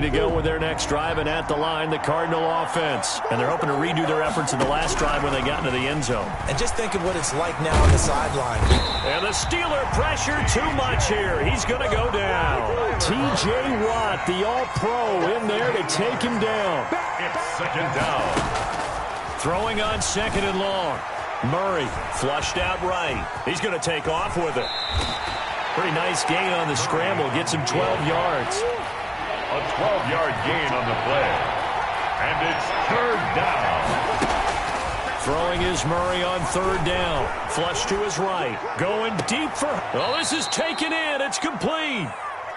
to go with their next drive, and at the line, the Cardinal offense. And they're hoping to redo their efforts in the last drive when they got into the end zone. And just think of what it's like now on the sideline. And the Steeler pressure too much here. He's going to go down. T.J. Watt, the All-Pro, in there to take him down. It's second down. Throwing on second and long. Murray flushed out right. He's going to take off with it. Pretty nice gain on the scramble. Gets him 12 yards. A 12-yard gain on the play. And it's third down. Throwing is Murray on third down. Flush to his right. Going deep for... Oh, this is taken in. It's complete.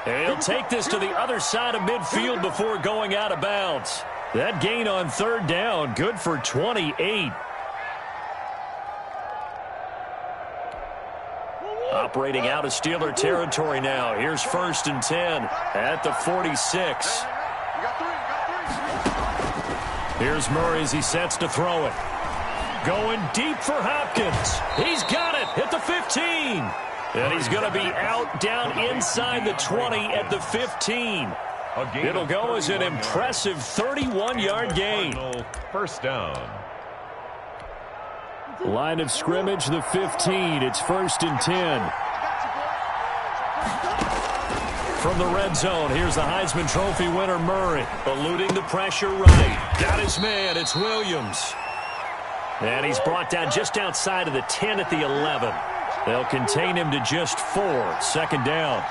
And he'll take this to the other side of midfield before going out of bounds. That gain on third down, good for 28. Operating out of Steeler territory now. Here's 1st and 10 at the 46. Here's Murray as he sets to throw it. Going deep for Hopkins. He's got it at the 15. And he's going to be out down inside the 20 at the 15. It'll go as an impressive 31-yard gain. First down. Line of scrimmage, the 15. It's 1st and 10. From the red zone, here's the Heisman Trophy winner, Murray. Eluding the pressure right. Got his man. It's Williams. And he's brought down just outside of the 10 at the 11. They'll contain him to just 4. Second down.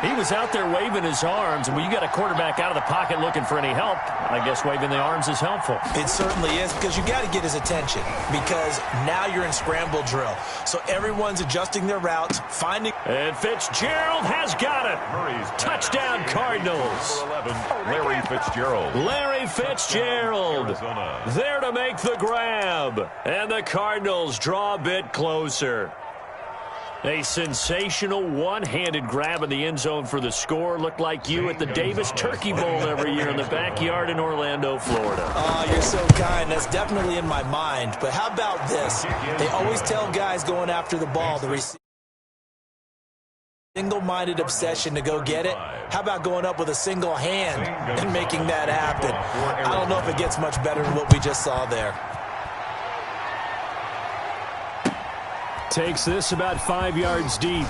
He was out there waving his arms, and when you got a quarterback out of the pocket looking for any help, I guess waving the arms is helpful. It certainly is, because you got to get his attention, because now you're in scramble drill. So everyone's adjusting their routes, finding... And Fitzgerald has got it. Murray's touchdown, Cardinals. 11, Larry Fitzgerald. Larry Fitzgerald there to make the grab. And the Cardinals draw a bit closer. A sensational one-handed grab in the end zone for the score. Looked like you at the Davis Turkey Bowl every year in the backyard in Orlando, Florida. Oh, you're so kind. That's definitely in my mind. But how about this? They always tell guys going after the ball to receive single-minded obsession to go get it. How about going up with a single hand and making that happen? I don't know if it gets much better than what we just saw there. Takes this about 5 yards deep.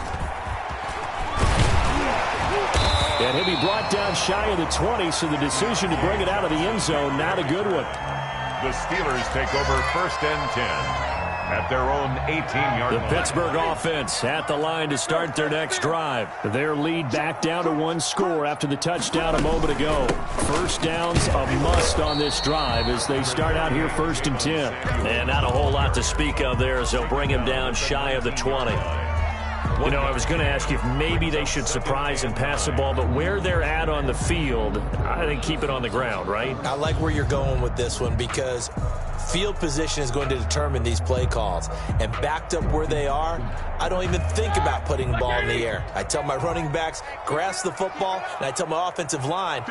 And he'll be brought down shy of the 20, so the decision to bring it out of the end zone, not a good one. The Steelers take over 1st and 10 at their own 18-yard line. The Pittsburgh offense at the line to start their next drive. Their lead back down to 1 score after the touchdown a moment ago. First down's a must on this drive as they start out here 1st and 10. And not a whole lot to speak of there as they'll bring him down shy of the 20. You know, I was going to ask you if maybe they should surprise and pass the ball, but where they're at on the field, I think keep it on the ground, right? I like where you're going with this one, because field position is going to determine these play calls. And backed up where they are, I don't even think about putting the ball in the air. I tell my running backs, grasp the football, and I tell my offensive line,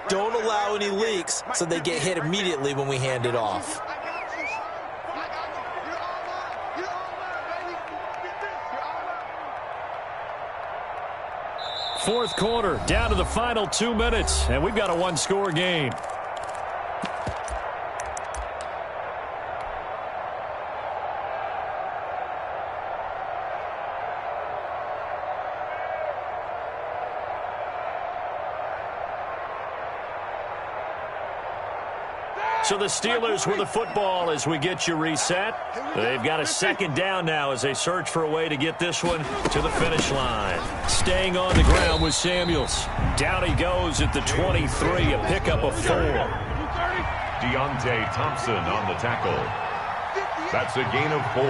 don't allow any leaks so they get hit immediately when we hand it off. Fourth quarter, down to the final 2 minutes, and we've got a 1-score game. So the Steelers with the football as we get you reset. They've got a second down now as they search for a way to get this one to the finish line. Staying on the ground with Samuels. Down he goes at the 23, a pickup of 4. Deontay Thompson on the tackle. That's a gain of 4.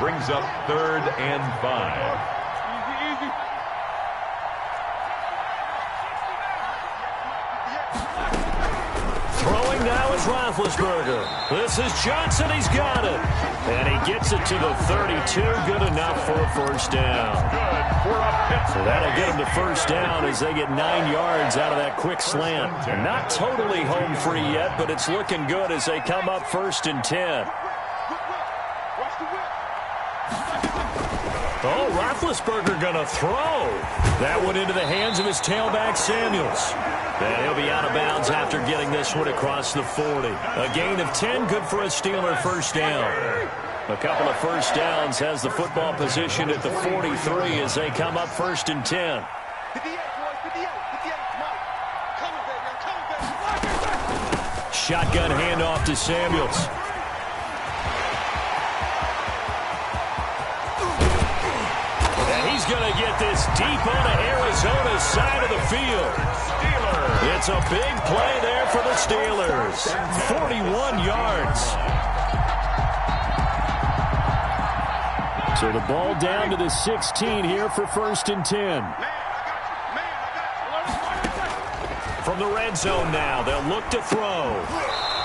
Brings up 3rd and 5. Throwing now is Roethlisberger. This is Johnson. He's got it. And he gets it to the 32. Good enough for a first down. So that'll get him to first down as they get 9 yards out of that quick slant. Not totally home free yet, but it's looking good as they come up 1st and 10. Oh, Roethlisberger going to throw. That one into the hands of his tailback, Samuels. And he'll be out of bounds after getting this one across the 40. A gain of 10, good for a Steeler first down. A couple of first downs has the football position at the 43 as they come up 1st and 10. Shotgun handoff to Samuels. And he's going to get this deep onto Arizona's side of the field. It's a big play there for the Steelers. 41 yards. So the ball down to the 16 here for 1st and 10. From the red zone now, they'll look to throw.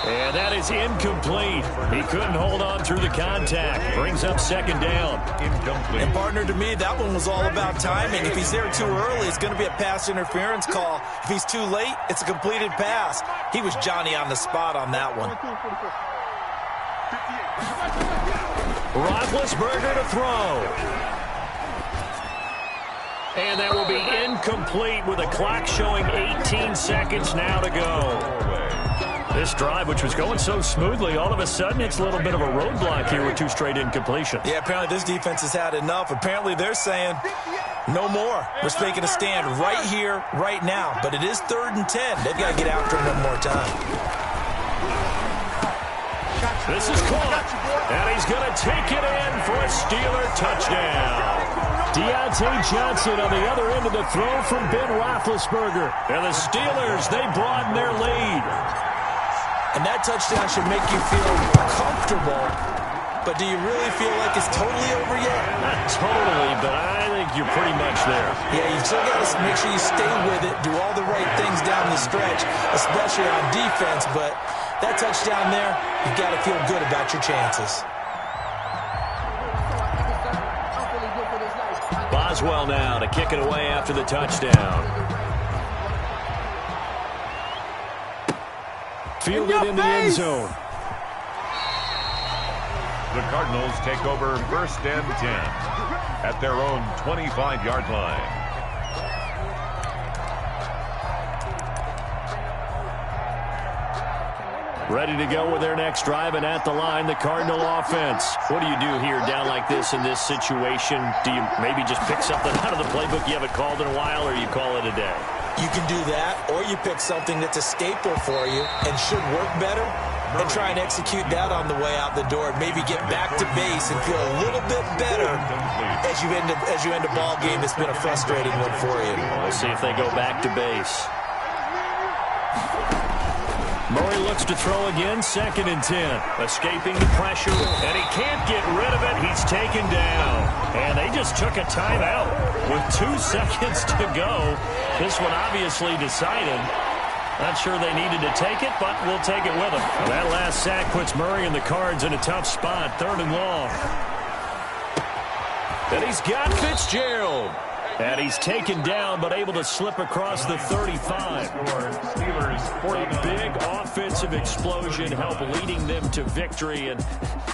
And that is incomplete. He couldn't hold on through the contact. Brings up 2nd down. Incomplete. And partner, to me, that one was all about timing. If he's there too early, it's going to be a pass interference call. If he's too late, it's a completed pass. He was Johnny on the spot on that one. Roethlisberger to throw. And that will be incomplete with a clock showing 18 seconds now to go. This drive, which was going so smoothly, all of a sudden it's a little bit of a roadblock here with 2 straight incompletions. Yeah, apparently this defense has had enough. Apparently they're saying no more. We're making a stand right here, right now. But it is 3rd and 10. They've got to get after him one more time. This is caught. And he's going to take it in for a Steeler touchdown. Deontay Johnson on the other end of the throw from Ben Roethlisberger. And the Steelers, they broaden their lead. And that touchdown should make you feel comfortable. But do you really feel like it's totally over yet? Not totally, but I think you're pretty much there. Yeah, you've still got to make sure you stay with it, do all the right things down the stretch, especially on defense. But that touchdown there, you've got to feel good about your chances. Boswell now to kick it away after the touchdown. Fielded in the end zone. The Cardinals take over 1st and 10 at their own 25-yard line. Ready to go with their next drive, and at the line, the Cardinal offense. What do you do here down like this in this situation? Do you maybe just pick something out of the playbook you haven't called in a while, or you call it a day? You can do that, or you pick something that's a staple for you and should work better and try and execute that on the way out the door. Maybe get back to base and feel a little bit better as you end a ball game that's been a frustrating one for you. We'll see if they go back to base. Murray looks to throw again, 2nd and 10. Escaping the pressure, and he can't get rid of it. He's taken down. And they just took a timeout with 2 seconds to go. This one obviously decided. Not sure they needed to take it, but we'll take it with them. That last sack puts Murray and the Cards in a tough spot, 3rd and long. And he's got Fitzgerald. And he's taken down, but able to slip across the 35. A big offensive explosion help leading them to victory. And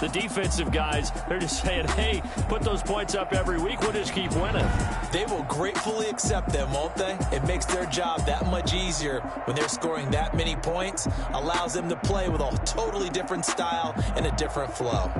the defensive guys, they're just saying, hey, put those points up every week. We'll just keep winning. They will gratefully accept them, won't they? It makes their job that much easier when they're scoring that many points. Allows them to play with a totally different style and a different flow.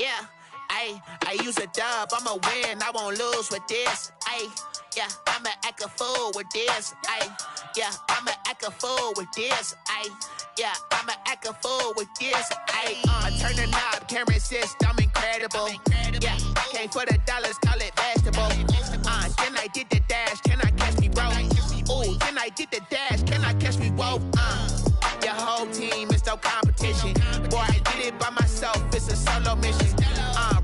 yeah. I use a dub, I'ma win, I won't lose with this. Yeah, I'ma act a fool with this. Yeah, I'ma act a fool with this. Yeah, I'ma act a fool with this. I turn the knob, camera assist, I'm incredible. Yeah, came for the dollars, call it vegetable. Then I did the dash, can I catch me, bro? Ooh, then I did the dash, can I catch me, whoa? Your whole team is no competition. Boy, I did it by myself, it's a solo mission.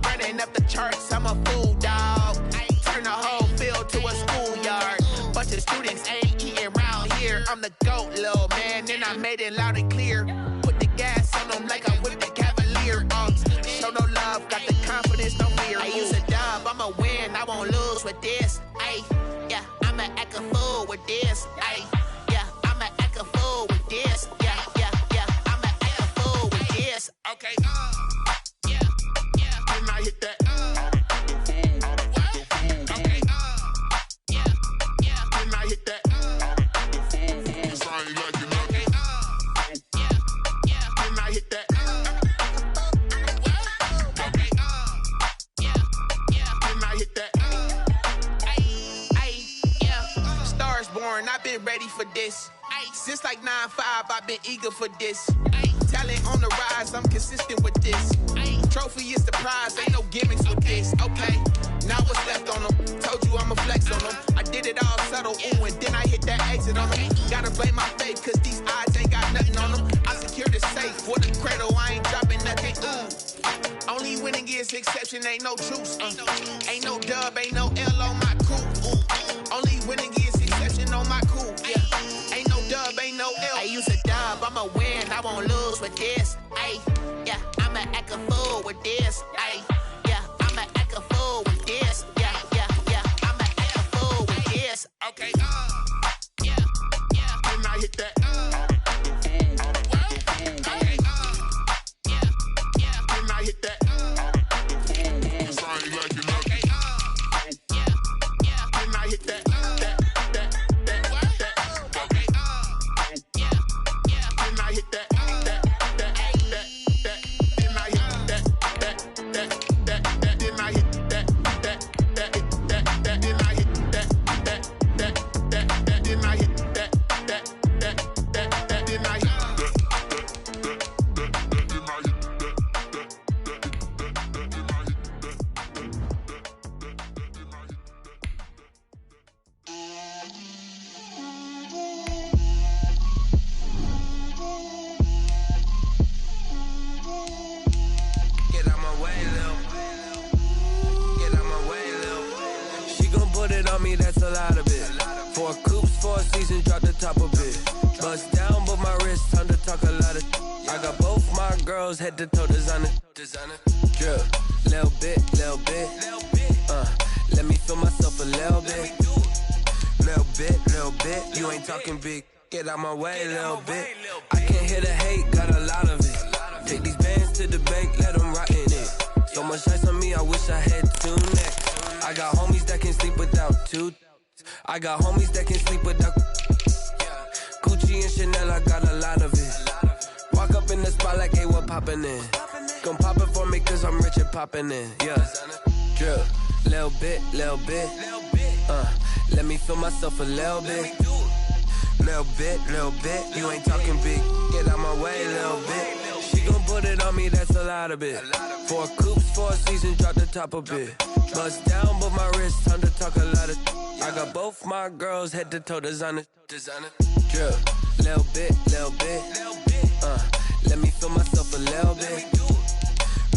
Running up the charts, I'm a fool, dog. Turn the whole field to a schoolyard. Bunch of students ain't eating round here. I'm the GOAT, little man, and I made it loud and clear. Put the gas on them like I whipped the Cavalier. Show no love, got the confidence, no fear. I use a dub, I'ma win, I won't lose with this. Yeah, I'ma act a fool with this. Yeah, I'ma act a fool with this. Yeah, I'ma act a fool with this. Okay, yeah, when I hit that. Okay, yeah, when I hit that. Sorry, like you know. Okay, yeah, when I hit that. Okay, yeah, when I hit that. Yeah, stars born, I've been ready for this. Since like 9-5, I've been eager for this. Talent on the rise, I'm consistent with this. Trophy is the prize, ain't no gimmicks with this. Okay, now what's left on them? Told you I'ma flex on them. I did it all subtle, ooh, and then I hit that exit on them. Gotta blame my fate, cause these odds ain't got nothing on them. I secure the safe for the cradle, I ain't dropping nothing, ooh. Only winning is exception, ain't no truce. Ain't no dub, ain't no L on my crew. Only winning is exception on my crew, yeah. Ain't no dub, ain't no L. I use a dub, I'ma win, I won't lose with this. Yeah, I'ma act a fool with this. Yeah, I'ma act a fool with this. Yeah, I'ma act a fool with this. Okay, yeah, when I hit that. Okay, yeah, when I hit that. Sorry, like you know. Okay, yeah, when I hit that. Okay, yeah, when I hit that. That's a lot of it. 4 coops, 4 seasons, drop the top of it. Bust down, but my wrist, time to talk a lot of. I got both my girls, head to toe designer. Drip, little bit. Let me feel myself a little bit. Little bit. You ain't talking big. Get out my way, little bit. I can't hear the hate, got a lot of it. Take these bands to the bank, let them rot in it. So much ice on me, I wish I had 2 necks. I got homies that can sleep without 2. I got homies that can sleep without Gucci and Chanel, I got a lot of it. Walk up in the spot like, hey, what poppin' in? Gon' pop it for me cause I'm rich and poppin' in, yeah. Drip, little bit. Let me feel myself a little bit. Little bit. You ain't talking big. Get out my way, little bit. She gon' put it on me, that's a lot of it. 4 coops, 4 seasons, drop the top a bit. Bust down, but my wrist, time to talk a lot of. I got both my girls, head to toe designer. Drip, little bit. Let me feel myself a little bit.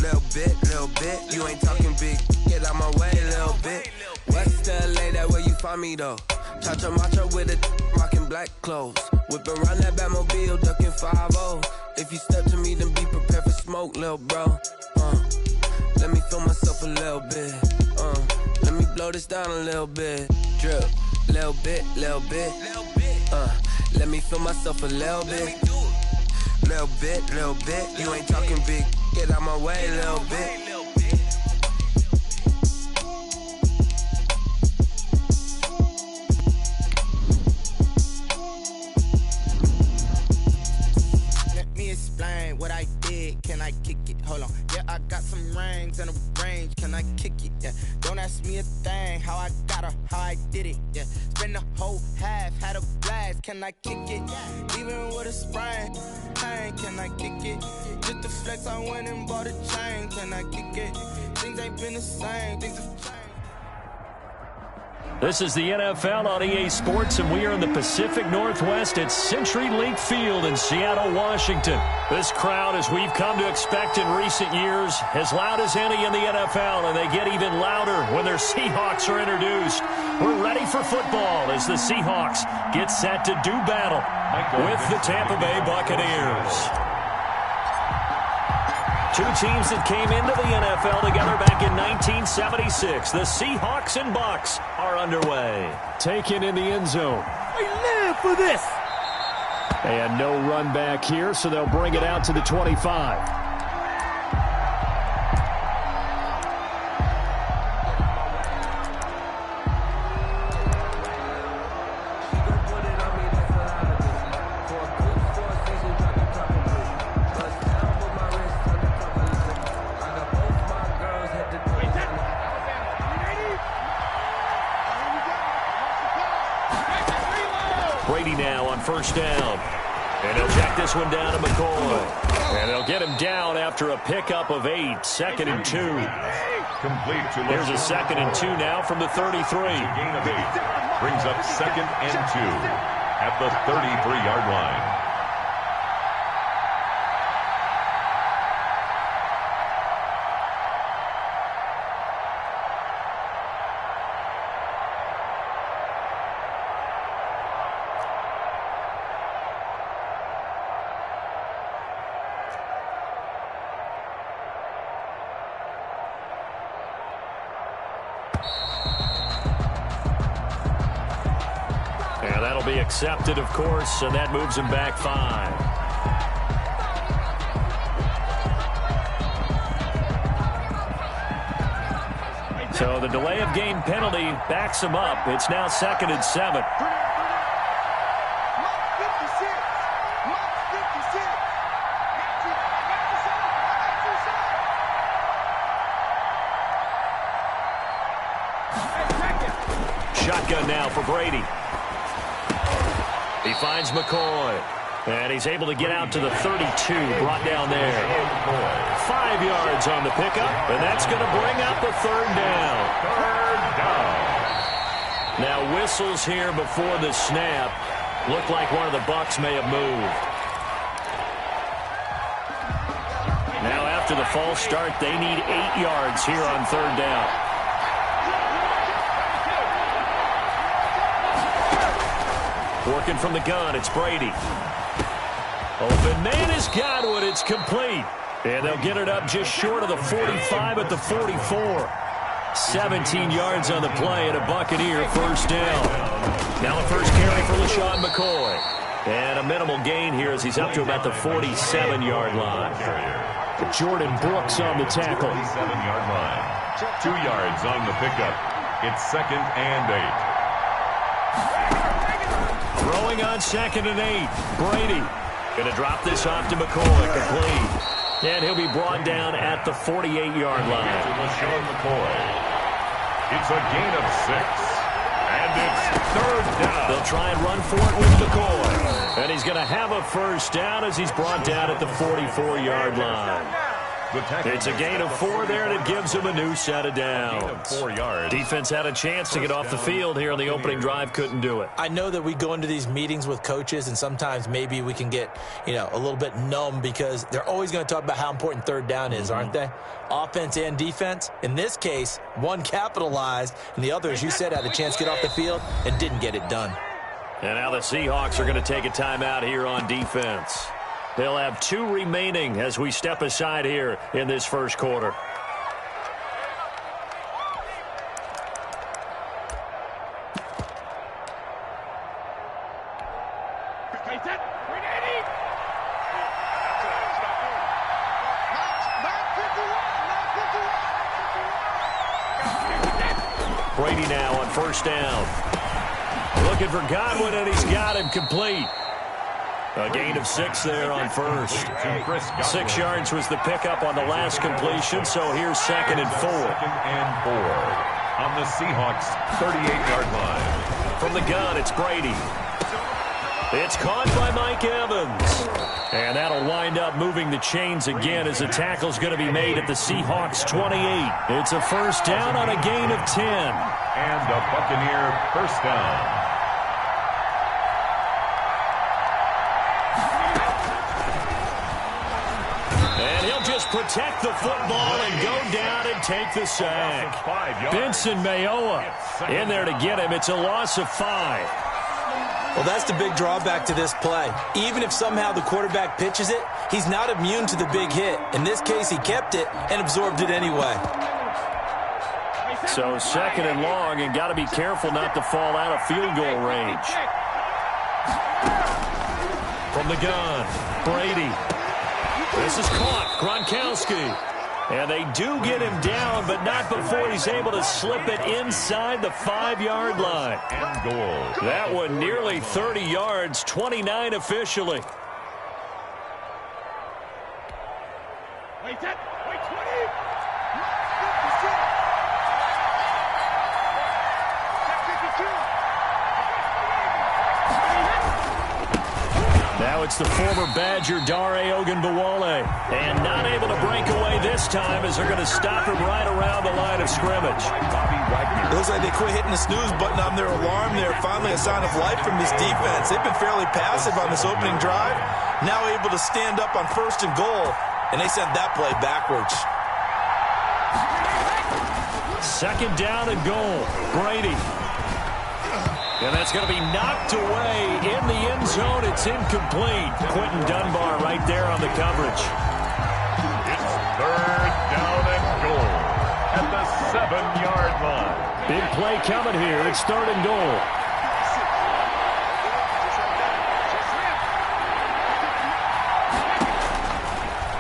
Little bit. You ain't talking big. Get out my way, little bit. West LA, that where you find me though. Cha-cha matcha with a rockin' black clothes. Whip around that Batmobile, ducking 5-0. If you step to me, then be prepared for smoke, little bro. Let me feel myself a little bit. Let me blow this down a little bit. Drip, little bit. Let me feel myself a little bit. Little bit. You ain't talking big. Get out my way, little bit. Let me explain what I did. Can I kick it? it. Hold on. Yeah, I got some rings and a range. Can I kick it? Yeah. Don't ask me a thing. How I got her, how I did it. Yeah. Spend the whole half, had a blast. Can I kick it? Even with a sprain. Pain, can I kick it? Just the flex, I went and bought a chain. Can I kick it? Things ain't been the same. Things have changed. This is the NFL on EA Sports, and we are in the Pacific Northwest at CenturyLink Field in Seattle, Washington. This crowd, as we've come to expect in recent years, as loud as any in the NFL, and they get even louder when their Seahawks are introduced. We're ready for football as the Seahawks get set to do battle with the Tampa Bay Buccaneers. Two teams that came into the NFL together back in 1976. The Seahawks and Bucs are underway. Taken in the end zone. We live for this. And no run back here, so they'll bring it out to the 25. Brady now on first down. And he'll check this one down to McCoy. And they'll get him down after a pickup of 8. 2nd and 2. Complete to Here's a 2nd and 2 now from the 33. Gain of 8. Brings up 2nd and 2 at the 33-yard line. And that'll be accepted, of course, and that moves him back 5. So the delay of game penalty backs him up. It's now 2nd and 7. Shotgun now for Brady. He finds McCoy. And he's able to get out to the 32, brought down there. 5 yards on the pickup, and that's going to bring up the 3rd down. Now whistles here before the snap. Looked like one of the Bucs may have moved. Now after the false start, they need 8 yards here on 3rd down. Working from the gun, it's Brady. Open man is Godwin. It's complete. And they'll get it up just short of the 45 at the 44. 17 yards on the play and a Buccaneer first down. Now the first carry for LaShawn McCoy. And a minimal gain here as he's up to about the 47-yard line. Jordan Brooks on the tackle. 47-yard line. 2 yards on the pickup. It's 2nd and 8. Throwing on 2nd and 8. Brady going to drop this off to McCoy. Complete. And he'll be brought down at the 48-yard line. LaShawn McCoy. It's a gain of 6. And it's 3rd down. They'll try and run for it with McCoy. And he's going to have a first down as he's brought down at the 44-yard line. It's a gain of 4 there, and it gives him a new set of downs. 4 yards. Defense had a chance to get off the field here on the opening drive, couldn't do it. I know that we go into these meetings with coaches, and sometimes maybe we can get, a little bit numb because they're always going to talk about how important 3rd down is, aren't they? Offense and defense. In this case, one capitalized, and the other, as you said, had a chance to get off the field and didn't get it done. And now the Seahawks are going to take a timeout here on defense. They'll have 2 remaining as we step aside here in this first quarter. Brady now on first down. Looking for Godwin, and he's got him complete. A gain of 6 there on first. 6 yards was the pickup on the last completion, so here's 2nd and 4. 2nd and 4 on the Seahawks' 38-yard line. From the gun, it's Brady. It's caught by Mike Evans. And that'll wind up moving the chains again as the tackle's going to be made at the Seahawks' 28. It's a first down on a gain of 10. And a Buccaneer first down. Protect the football and go down and take the sack. Benson Mayoa in there to get him. It's a loss of 5. Well, that's the big drawback to this play. Even if somehow the quarterback pitches it, he's not immune to the big hit. In this case, he kept it and absorbed it anyway. So 2nd and long, and got to be careful not to fall out of field goal range. From the gun, Brady. This is caught, Gronkowski. And they do get him down, but not before he's able to slip it inside the 5-yard line. And goal. That one nearly 30 yards, 29 officially. Wait, 20. Now it's the former Badger, Dare Ogunbowale. And not able to break away this time as they're going to stop him right around the line of scrimmage. It looks like they quit hitting the snooze button on their alarm there. Finally a sign of life from this defense. They've been fairly passive on this opening drive. Now able to stand up on 1st and goal. And they sent that play backwards. 2nd down and goal. Brady. And that's going to be knocked away in the end zone. It's incomplete. Quentin Dunbar right there on the coverage. It's 3rd down and goal at the 7-yard line. Big play coming here. It's 3rd and goal.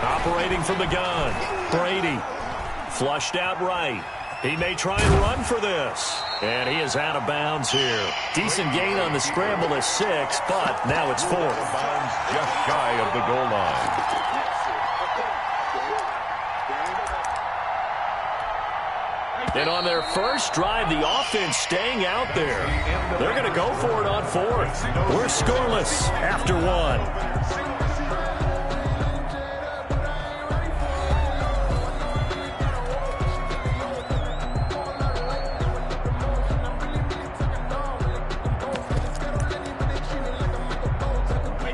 Operating from the gun. Brady. Flushed out right. He may try and run for this. And he is out of bounds here. Decent gain on the scramble is 6, but now it's 4th. Bounds just shy of the goal line. And on their first drive, the offense staying out there. They're going to go for it on 4th. We're scoreless after 1.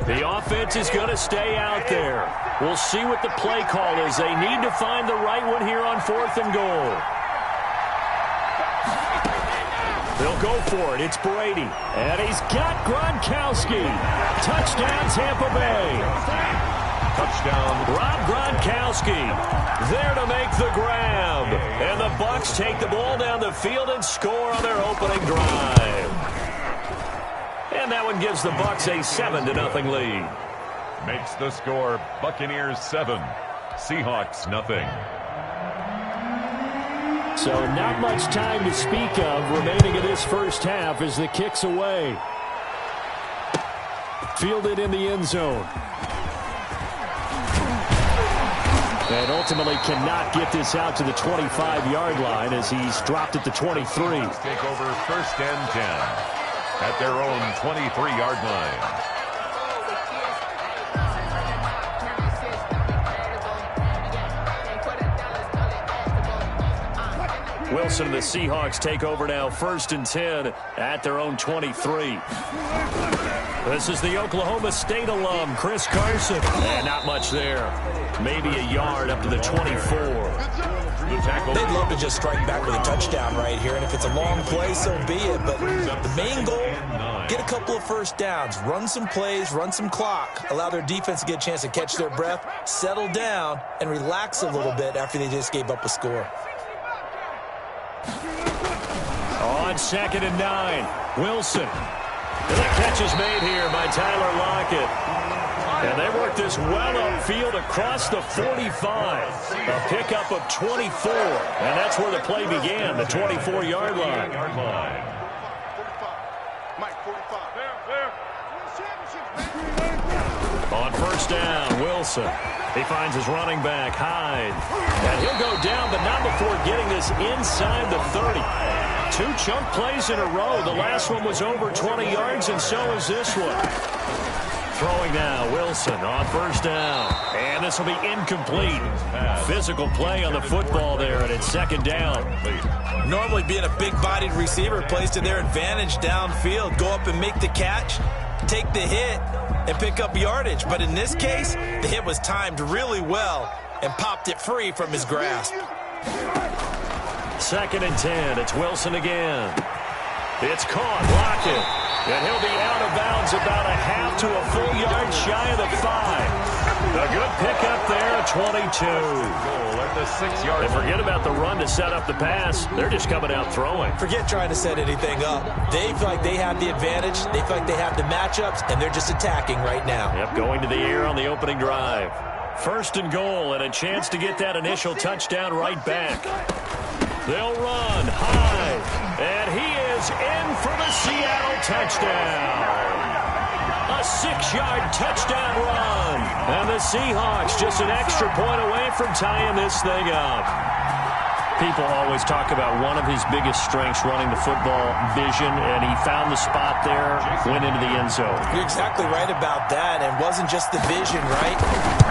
The offense is going to stay out there. We'll see what the play call is. They need to find the right one here on 4th and goal. They'll go for it. It's Brady. And he's got Gronkowski. Touchdown, Tampa Bay. Touchdown. Rob Gronkowski there to make the grab. And the Bucs take the ball down the field and score on their opening drive. And that one gives the Bucs a 7-0 lead. Makes the score Buccaneers 7, Seahawks nothing. So not much time to speak of remaining in this first half as the kick's away. Fielded in the end zone. And ultimately cannot get this out to the 25-yard line as he's dropped at the 23. Take over 1st and 10. At their own 23-yard line. Wilson and the Seahawks take over now 1st and 10 at their own 23. This is the Oklahoma State alum, Chris Carson. And not much there. Maybe a yard up to the 24. They'd love to just strike back with a touchdown right here, and if it's a long play, so be it. But the main goal, get a couple of first downs, run some plays, run some clock, allow their defense to get a chance to catch their breath, settle down, and relax a little bit after they just gave up a score. On 2nd and 9, Wilson. And the catch is made here by Tyler Lockett. And they work this well upfield across the 45. A pickup of 24. And that's where the play began, the 24-yard line. Mike, 45. There. On first down, Wilson. He finds his running back, Hyde. And he'll go down, but not before getting this inside the 30. 2 chunk plays in a row. The last one was over 20 yards, and so is this one. Throwing now, Wilson on first down. And this will be incomplete. Physical play on the football there, and it's second down. Normally being a big-bodied receiver plays to their advantage downfield. Go up and make the catch, take the hit, and pick up yardage. But in this case, the hit was timed really well and popped it free from his grasp. Second and 10. It's Wilson again. It's caught. Blocked it. And he'll be out of bounds about a half to a full yard shy of the 5. A good pickup there, 22. Goal at the 6-yard line. And forget about the run to set up the pass. They're just coming out throwing. Forget trying to set anything up. They feel like they have the advantage. They feel like they have the matchups, and they're just attacking right now. Yep, going to the air on the opening drive. First and goal, and a chance to get that initial touchdown right back. They'll run high, and he is in for the Seattle touchdown. A 6-yard touchdown run, and the Seahawks just an extra point away from tying this thing up. People always talk about one of his biggest strengths running the football, vision, and he found the spot there, went into the end zone. You're exactly right about that, and wasn't just the vision, right?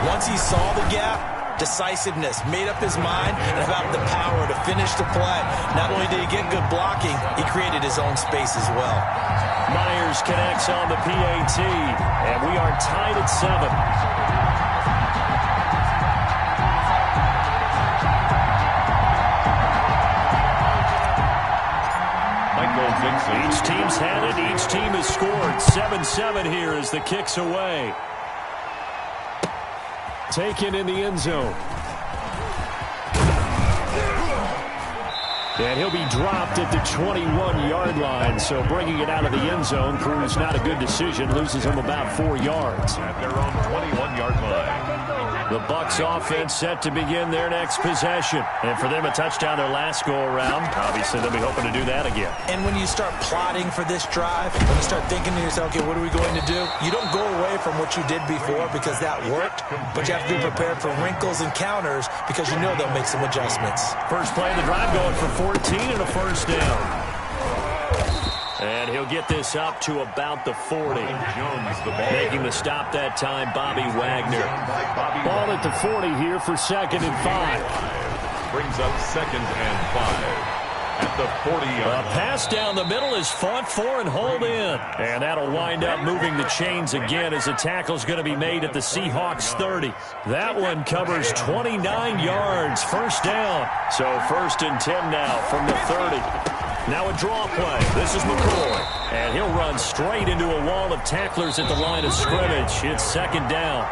Once he saw the gap, decisiveness, made up his mind, and about the power to finish the play. Not only did he get good blocking, he created his own space as well. Myers connects on the PAT, and we are tied at 7. Each team's had it. Each team has scored. 7-7 here as the kick's away. Taken in the end zone. And he'll be dropped at the 21-yard line, so bringing it out of the end zone proves not a good decision. Loses him about 4 yards. At their own 21-yard line. The Bucs offense set to begin their next possession. And for them, a touchdown their last go-around. Obviously, they'll be hoping to do that again. And when you start plotting for this drive, when you start thinking to yourself, okay, what are we going to do? You don't go away from what you did before because that worked, but you have to be prepared for wrinkles and counters because you know they'll make some adjustments. First play of the drive going for 14 and a first down. And he'll get this up to about the 40. Making the stop that time, Bobby Wagner. Ball at the 40 here for second and 5. Brings up second and 5. At the 40-yard line. A pass down the middle is fought for and hauled in. And that'll wind up moving the chains again as the tackle's going to be made at the Seahawks 30. That one covers 29 yards. First down. So first and 10 now from the 30. Now a draw play. This is McCoy. And he'll run straight into a wall of tacklers at the line of scrimmage. It's second down.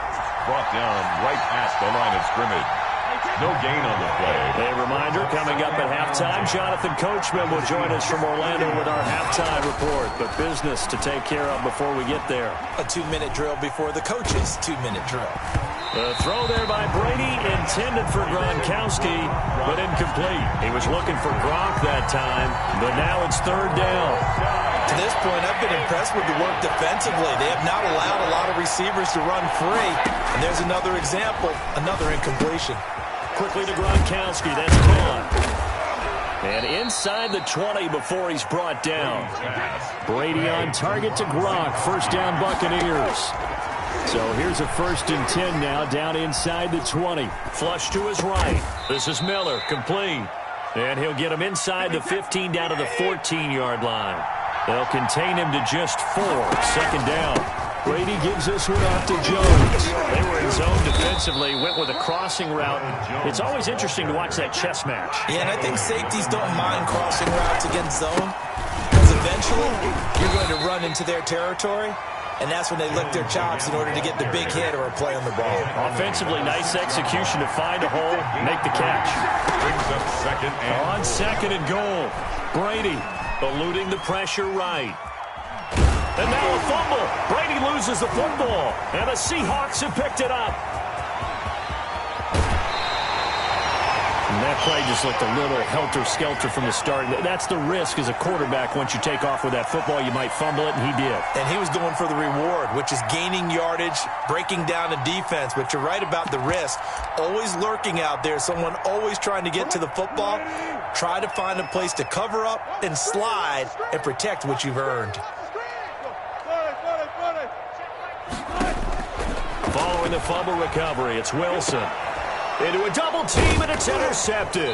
Brought down right at the line of scrimmage. No gain on the play. A reminder, coming up at halftime, Jonathan Coachman will join us from Orlando with our halftime report. But business to take care of before we get there. A 2-minute drill before the coach's 2-minute drill. The throw there by Brady, intended for Gronkowski, but incomplete. He was looking for Gronk that time, but now it's third down. To this point, I've been impressed with the work defensively. They have not allowed a lot of receivers to run free. And there's another example, another incompletion. Quickly to Gronkowski, that's caught. And inside the 20 before he's brought down. Brady on target to Gronk, first down Buccaneers. So here's a first and 10 now, down inside the 20. Flush to his right. This is Miller, complete. And he'll get him inside the 15 down to the 14-yard line. They'll contain him to just 4. Second down. Brady gives this one off to Jones. They were in zone defensively, went with a crossing route. It's always interesting to watch that chess match. Yeah, and I think safeties don't mind crossing routes against zone because eventually you're going to run into their territory, and that's when they lick their chops in order to get the big hit or a play on the ball. Offensively, nice execution to find a hole, make the catch. Brings up second and on second and goal. Brady eluding the pressure right. And now a fumble. Brady loses the football, and the Seahawks have picked it up. that play just looked a little helter-skelter from the start. That's the risk as a quarterback. Once you take off with that football, you might fumble it, and he did. And he was going for the reward, which is gaining yardage, breaking down the defense. But you're right about the risk. Always lurking out there, someone always trying to get to the football. Try to find a place to cover up and slide and protect what you've earned. Following the fumble recovery, it's Wilson. Into a double team, and it's intercepted.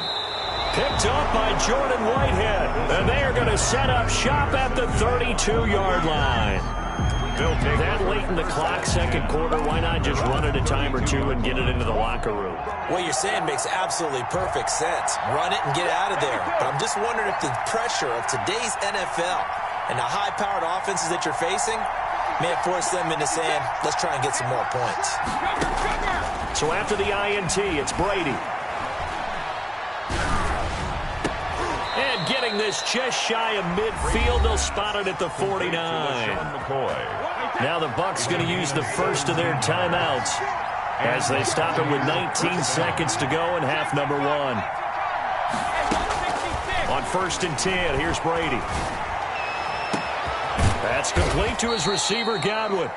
Picked up by Jordan Whitehead. And they are going to set up shop at the 32-yard line. That late in the clock, second quarter, why not just run it a time or two and get it into the locker room? What you're saying makes absolutely perfect sense. Run it and get out of there. But I'm just wondering if the pressure of today's NFL and the high-powered offenses that you're facing may have forced them into saying, let's try and get some more points. So after the INT, it's Brady. And getting this just shy of midfield, they'll spot it at the 49. Now the Bucs going to use the first of their timeouts as they stop it with 19 seconds to go in half number one. On 1st and 10, here's Brady. That's complete to his receiver, Godwin.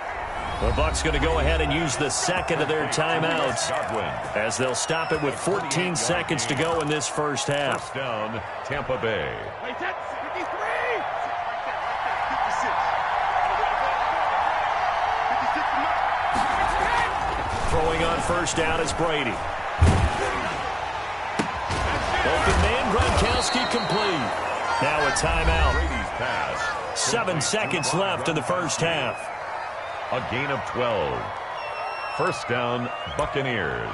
The Bucs going to go ahead and use the second of their timeouts as they'll stop it with 14 seconds to go in this first half. First down, Tampa Bay. Throwing on first down is Brady. Open man, Gronkowski complete. Now a timeout. Brady's pass. 7 seconds left in the first half. A gain of 12. First down, Buccaneers.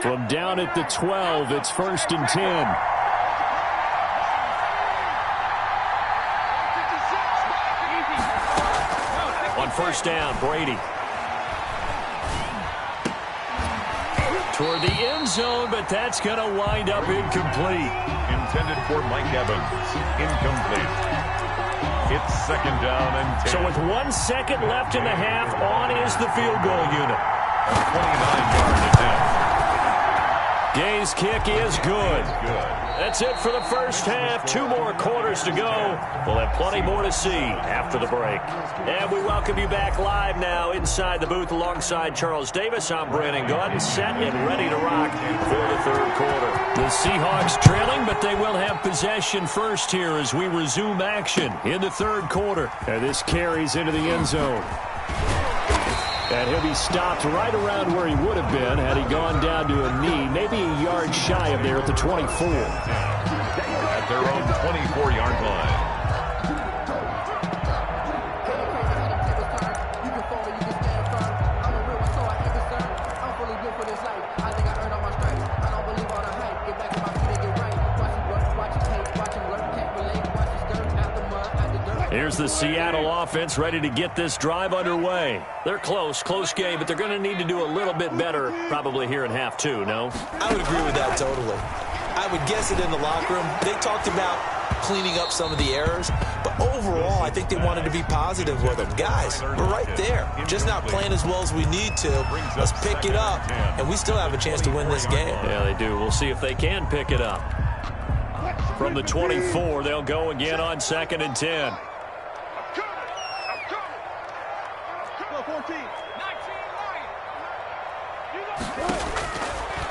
From down at the 12, it's 1st and 10. On first down, Brady. Toward the end zone, but that's going to wind up incomplete. Intended for Mike Evans. Incomplete. It's second down and 10. So with 1 second left in the half, on is the field goal unit. A 29-yard attempt. Gay's kick is good. That's it for the first half. 2 more quarters to go. We'll have plenty more to see after the break. And we welcome you back live now inside the booth alongside Charles Davis. I'm Brandon Gordon, set and ready to rock for the third quarter. The Seahawks trailing, but they will have possession first here as we resume action in the third quarter. And this carries into the end zone. And he'll be stopped right around where he would have been had he gone down to a knee, maybe a yard shy of there at the 24. At their own 24-yard line. Here's the Seattle offense ready to get this drive underway. They're close game, but they're going to need to do a little bit better probably here in half 2, no? I would agree with that totally. I would guess it in the locker room. They talked about cleaning up some of the errors, but overall, I think they wanted to be positive with them. Guys, we're right there. Just not playing as well as we need to. Let's pick it up, and we still have a chance to win this game. Yeah, they do. We'll see if they can pick it up. From the 24, they'll go again on 2nd and 10.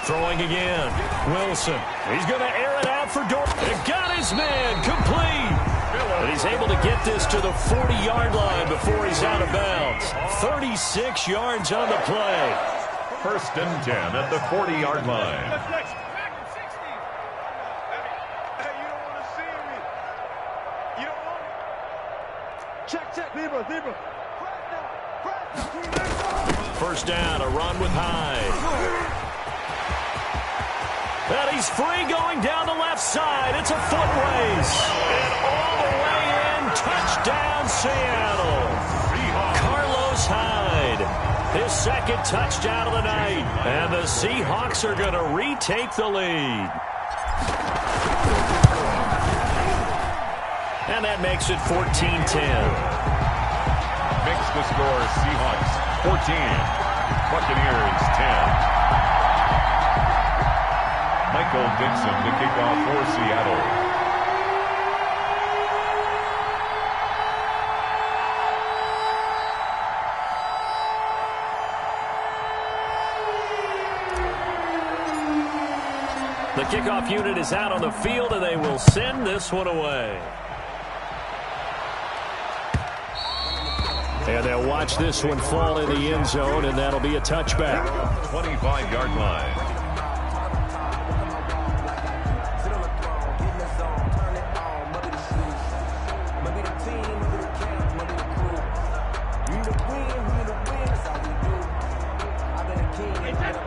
Throwing again. Wilson. He's going to air it out for Dorton. It got his man complete. But he's able to get this to the 40-yard line before he's out of bounds. 36 yards on the play. First and 10 at the 40-yard line. First down, a run with Hyde. And he's free going down the left side. It's a foot race. And all the way in, touchdown Seattle. Carlos Hyde, his second touchdown of the night. And the Seahawks are going to retake the lead. And that makes it 14-10. Makes the score Seahawks Buccaneers 10. Michael Dixon to kick off for Seattle. The kickoff unit is out on the field, and they will send this one away. And they'll watch this one fall in the end zone, and that'll be a touchback. 25-yard line.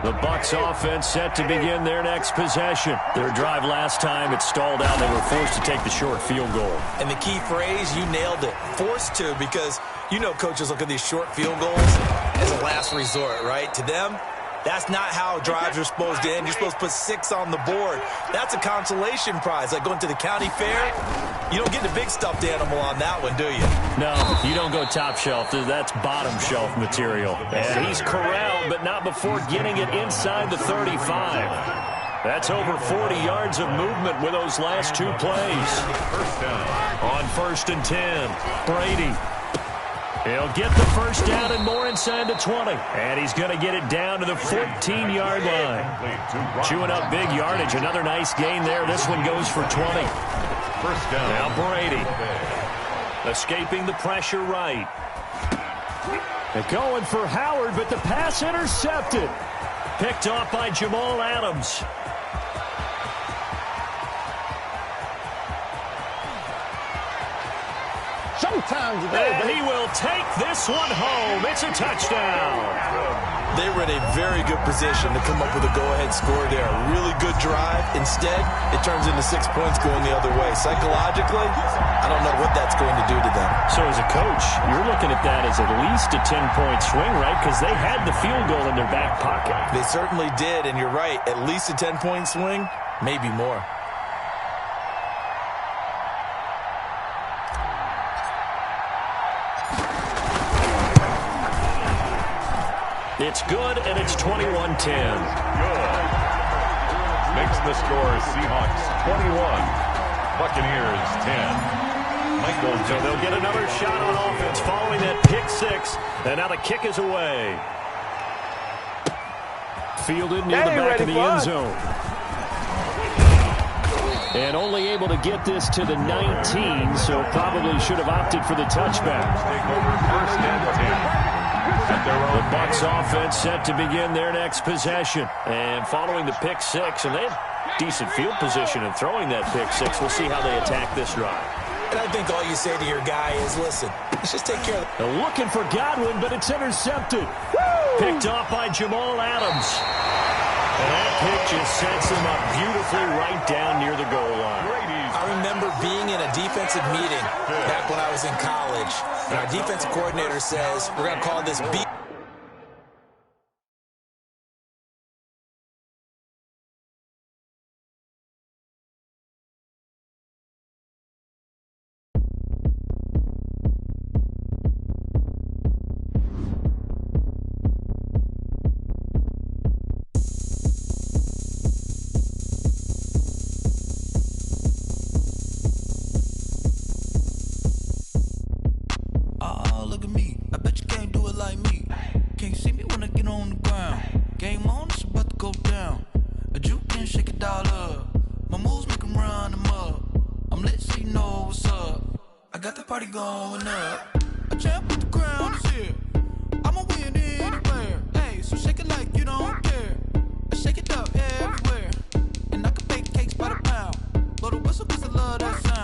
The Bucs offense set to begin their next possession. Their drive last time, it stalled out. They were forced to take the short field goal. And the key phrase, you nailed it. Forced to, because you know coaches look at these short field goals as a last resort, right? To them, that's not how drives are supposed to end. You're supposed to put 6 on the board. That's a consolation prize. Like going to the county fair, you don't get the big stuffed animal on that one, do you? No, you don't go top shelf. That's bottom shelf material. And he's corralled, but not before getting it inside the 35. That's over 40 yards of movement with those last 2 plays. First down. On 1st and 10, Brady. He'll get the first down and more inside the 20. And he's going to get it down to the 14-yard line. Chewing up big yardage. Another nice gain there. This one goes for 20. First down. Now Brady. Escaping the pressure right. They're going for Howard, but the pass intercepted. Picked off by Jamal Adams. Showtime today, and he will take this one home. It's a touchdown. They were in a very good position to come up with a go-ahead score there. A really good drive. Instead, it turns into 6 points going the other way. Psychologically, I don't know what that's going to do to them. So as a coach, you're looking at that as at least a 10-point swing, right? Because they had the field goal in their back pocket. They certainly did, and you're right. At least a 10-point swing, maybe more. It's good, and it's 21-10. Good. Makes the score Seahawks 21, Buccaneers 10. Michael. So they'll get another shot on offense following that pick 6, and now the kick is away. Fielded near the back of the end zone. And only able to get this to the 19, so probably should have opted for the touchback. Take over 1st and 10. The Bucs offense set to begin their next possession. And following the pick 6, and they had decent field position in throwing that pick 6. We'll see how they attack this drive. And I think all you say to your guy is, listen, let's just take care of it. They're looking for Godwin, but it's intercepted. Woo! Picked off by Jamal Adams. And that pick just sets him up beautifully right down near the goal line. I remember being in a defensive meeting back when I was in college. And our defensive coordinator says, we're going to call this B. Shake it up everywhere, and I can bake cakes by the pound. Blow the whistle 'cause I love that sound.